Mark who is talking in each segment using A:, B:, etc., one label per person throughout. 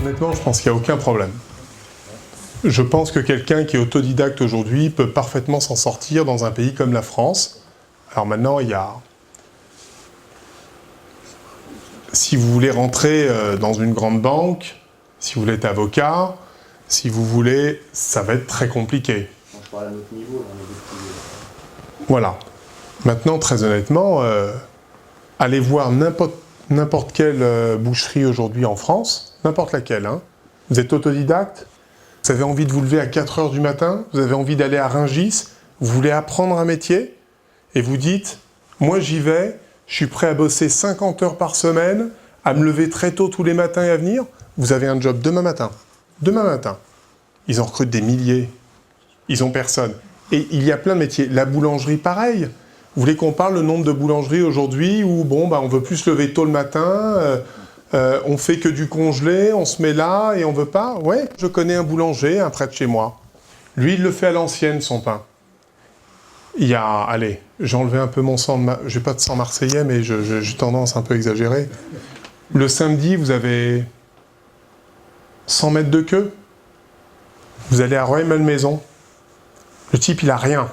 A: Honnêtement, je pense qu'il n'y a aucun problème. Je pense que quelqu'un qui est autodidacte aujourd'hui peut parfaitement s'en sortir dans un pays comme la France. Alors maintenant, il y a... Si vous voulez rentrer dans une grande banque, si vous voulez être avocat, si vous voulez, ça va être très compliqué.
B: Je parle à notre niveau,
A: Voilà. Maintenant, très honnêtement, allez voir n'importe quelle boucherie aujourd'hui en France, n'importe laquelle, hein. Vous êtes autodidacte, vous avez envie de vous lever à 4 h du matin, vous avez envie d'aller à Rungis, vous voulez apprendre un métier, et vous dites, moi j'y vais, je suis prêt à bosser 50 heures par semaine, à me lever très tôt tous les matins et à venir, vous avez un job demain matin. Demain matin. Ils en recrutent des milliers. Ils ont personne. Et il y a plein de métiers. La boulangerie, pareil. Vous voulez qu'on parle le nombre de boulangeries aujourd'hui où, bon, bah, on veut plus se lever tôt le matin, on fait que du congelé, on se met là et on veut pas. Ouais, je connais un boulanger, un près de chez moi. Lui, il le fait à l'ancienne, son pain. Il y a, allez, j'ai enlevé un peu mon sang, j'ai pas de sang marseillais, mais j'ai tendance un peu à exagérer. Le samedi, vous avez 100 mètres de queue. Vous allez à Rueil-Malmaison. Le type, il a rien.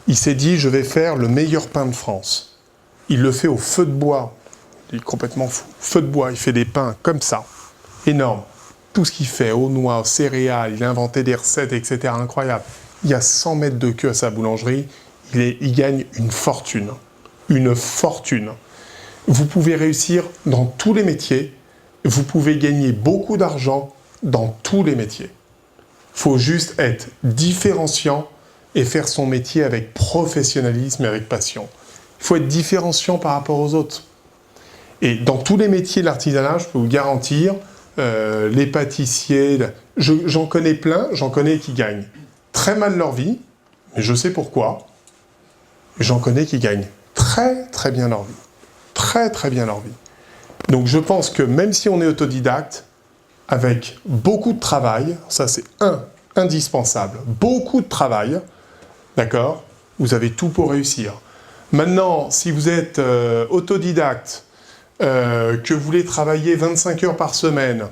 A: Il s'est dit, je vais faire le meilleur pain de France. Il le fait au feu de bois. Il est complètement fou. Feu de bois, il fait des pains comme ça. Énorme. Tout ce qu'il fait, aux noix, aux céréales, il a inventé des recettes, etc. Incroyable. Il y a 100 mètres de queue à sa boulangerie. Il gagne une fortune. Une fortune. Vous pouvez réussir dans tous les métiers. Vous pouvez gagner beaucoup d'argent dans tous les métiers. Il faut juste être différenciant et faire son métier avec professionnalisme et avec passion. Il faut être différenciant par rapport aux autres. Et dans tous les métiers de l'artisanat, je peux vous garantir, les pâtissiers, j'en connais plein, j'en connais qui gagnent très mal leur vie, mais je sais pourquoi. J'en connais qui gagnent très très bien leur vie. Très très bien leur vie. Donc je pense que même si on est autodidacte, avec beaucoup de travail, ça c'est indispensable, beaucoup de travail, d'accord, vous avez tout pour réussir. Maintenant, si vous êtes autodidacte, que vous voulez travailler 25 heures par semaine,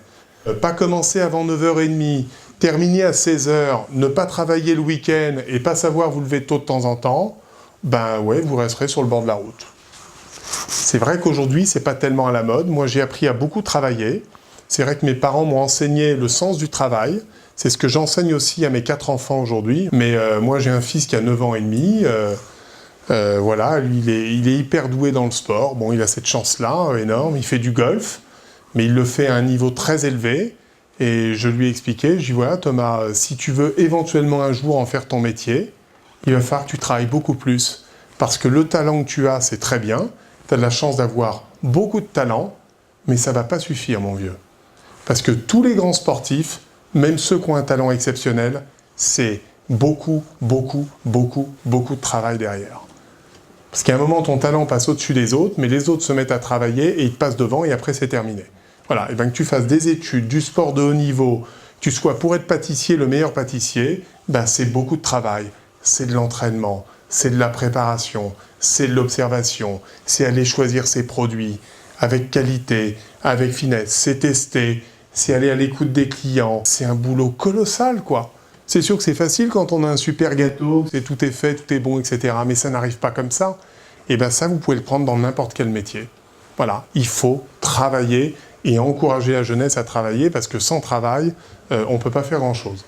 A: pas commencer avant 9 h 30, terminer à 16 h, ne pas travailler le week-end et pas savoir vous lever tôt de temps en temps, ben ouais, vous resterez sur le bord de la route. C'est vrai qu'aujourd'hui, c'est pas tellement à la mode. Moi, j'ai appris à beaucoup travailler. C'est vrai que mes parents m'ont enseigné le sens du travail. C'est ce que j'enseigne aussi à mes 4 enfants aujourd'hui. Mais moi, j'ai un fils qui a 9 ans et demi. Voilà, lui, il est hyper doué dans le sport. Bon, il a cette chance-là, énorme. Il fait du golf, mais il le fait à un niveau très élevé. Et je lui ai expliqué, je lui ai dit, voilà, Thomas, si tu veux éventuellement un jour en faire ton métier, il va falloir que tu travailles beaucoup plus. Parce que le talent que tu as, c'est très bien. Tu as de la chance d'avoir beaucoup de talent, mais ça ne va pas suffire, mon vieux. Parce que tous les grands sportifs, même ceux qui ont un talent exceptionnel, c'est beaucoup de travail derrière. Parce qu'à un moment, ton talent passe au-dessus des autres, mais les autres se mettent à travailler et ils te passent devant et après c'est terminé. Voilà, et bien que tu fasses des études, du sport de haut niveau, que tu sois pour être pâtissier, le meilleur pâtissier, ben c'est beaucoup de travail, c'est de l'entraînement, c'est de la préparation, c'est de l'observation, c'est aller choisir ses produits avec qualité, avec finesse, c'est tester, c'est aller à l'écoute des clients. C'est un boulot colossal, quoi. C'est sûr que c'est facile quand on a un super gâteau, tout est fait, tout est bon, etc. Mais ça n'arrive pas comme ça. Et bien ça, vous pouvez le prendre dans n'importe quel métier. Voilà, il faut travailler et encourager la jeunesse à travailler parce que sans travail, on ne peut pas faire grand-chose.